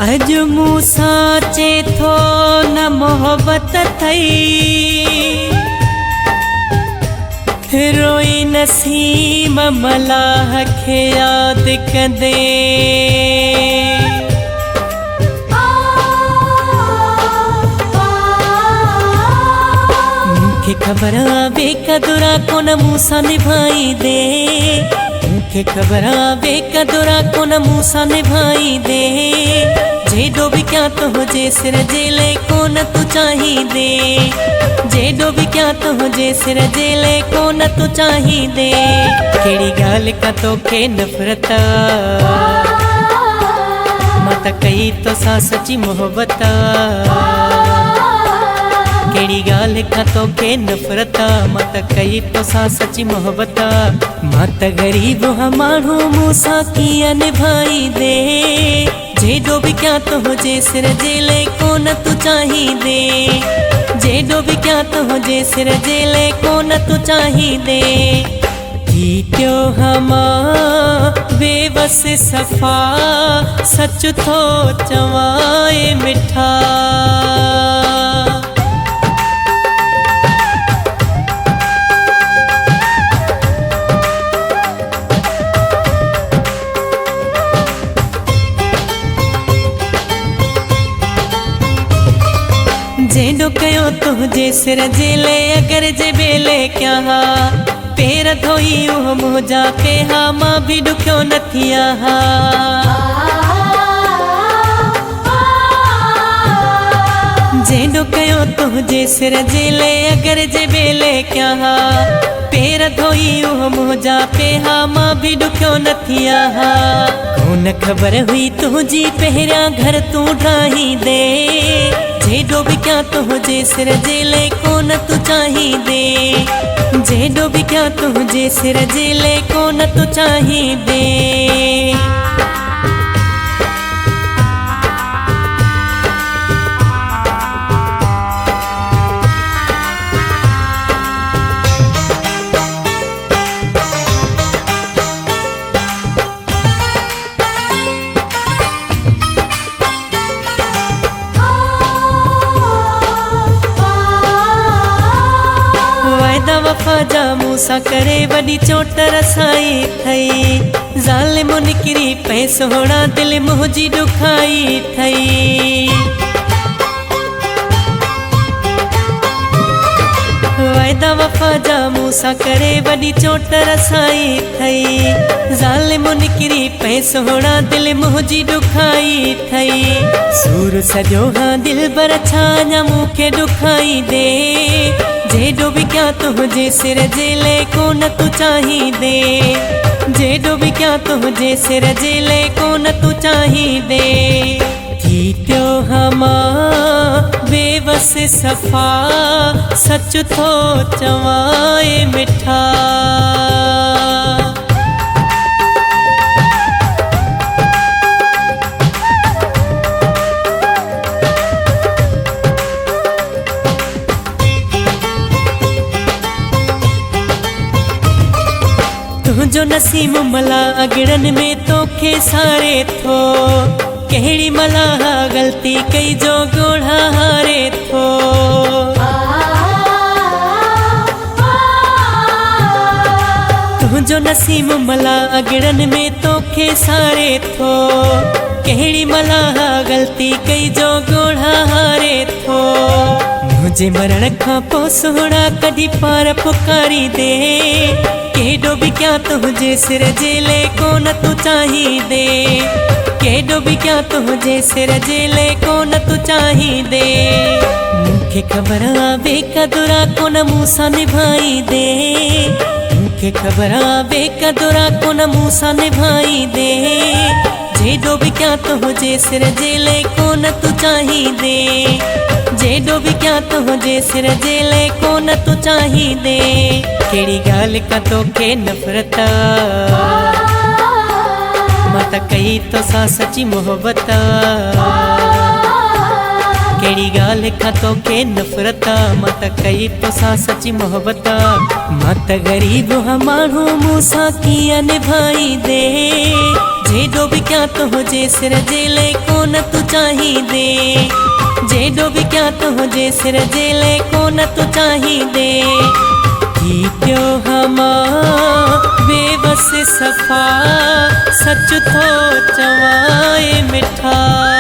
अज मूं साचे थो न मोहब्बत थई रोई नसीम मलाह खे याद कंदे मूंखे ख़बर आवे कदुरा कोन मूंसां निभाई दे मूंखे ख़बर आवे कदुरा कोन मूंसां निभाई दे जेॾो बि क्या तो हुजे सिर जेले कोन तू चाही दे जेॾो बि क्या तो हुजे सिर जेले कोन तू चाही दे कहिड़ी ॻाल्हि का तोखे नफ़रत मां त कई तोसां सची मोहब्बत कहिड़ी ॻाल्हि का तोखे नफ़रत मां त कई तोसां सची मोहब्बत मां त ग़रीब माण्हू मूंसां कीअं निभाई दे जेॾो बि क्या तो हुजे सिर जेले कोन तू चाही दे जेॾो बि क्या तो हुजे सिर जेले कोन तू चाही दे थी पियो हमा बेवस सफ़ा सच थो चवाए मिठा जेॾो कयो तुंहिंजे सिर जेले अगर जे बेले क्या हा पेर धोई उहो मुंहिंजा कहा मां बि ॾुखियो न थी आहा जेॾो कयो तुंहिंजे सिर जेले अगर जे बेले क्या हा पेर धोई उहो मुंहिंजा कहा मां बि ॾुखियो न थी आहा कोन ख़बर हुई तुंहिंजी पहिरियां घर तूं ठाही दे जेॾो बि क्या तो हुजे सिर जेले कोन तू चाही दे जेॾो बि क्या तो हुजे सिर जेले कोन तू चाही दे वफ़ा जा मूंसां करे वॾी चोट रसाई थई ज़ालिम निकिरी पए सोहणा दिलि मुंहिंजी ॾुखाई थई वाइदा वफ़ा जा मूंसां करे वॾी चोट रसाई थई ज़ालिम निकिरी पए सोहणा दिलि मुंहिंजी ॾुखाई थई सूर सॼो हा दिलि बर छा अञा मूंखे ॾुखाई दे जेॾो बि क्या तो हुजे सिर जेले कोन तू चाही दे जेॾो बि क्या तो हुजे सिर जेले कोन तू चाही दे थी पियो हमा बेवस सफ़ा सच थो चवाए मिठा तुंहिंजो नसीब मला अगड़न में तोखे सारे थो कहिड़ी मला ग़लती कई जो ॻोढ़ा हारे थो तुंहिंजो नसीब मला अगड़न में तोखे सारे थो कहिड़ी मला ग़लती कई जो ॻोढ़ा हारे थो मुंहिंजे मरण खां पोइ सोहणा कॾहिं पार पुकारी दे केॾो बि क्या तो हुजे सिर जेले कोन तू चाही दे केॾो बि क्या तो हुजे सिर जेले कोन तू चाही दे मूंखे ख़बर आवे कदुरा कोन मूंसां निभाई दे मूंखे ख़बर आवे कदुरा कोन मूंसां निभाई दे जेॾो बि क्या तो हुजे सिर जेले कोन तू चाही दे जेॾो बि क्या तो हुजे सिर जेले कोन तू चाही दे कहिड़ी ॻाल्हि का तोखे नफ़रत मां त कई तोसां सची मोहब्बत केड़ी गाल खां तोखे नफ़रत मां त कई तोसां सची मोहब्बत मां त ग़रीब हाँ माण्हू मूंसां कीअं निभाई दे जेॾो बि कयां तुंहिंजे सिर जे लाइ कोन तूं चाहींदे जेॾो बि कयां तुंहिंजे सिर जे लाइ कोन तूं चाहींदे थी पियो हमा बेबस सफ़ा सच थो चवाए मिठा।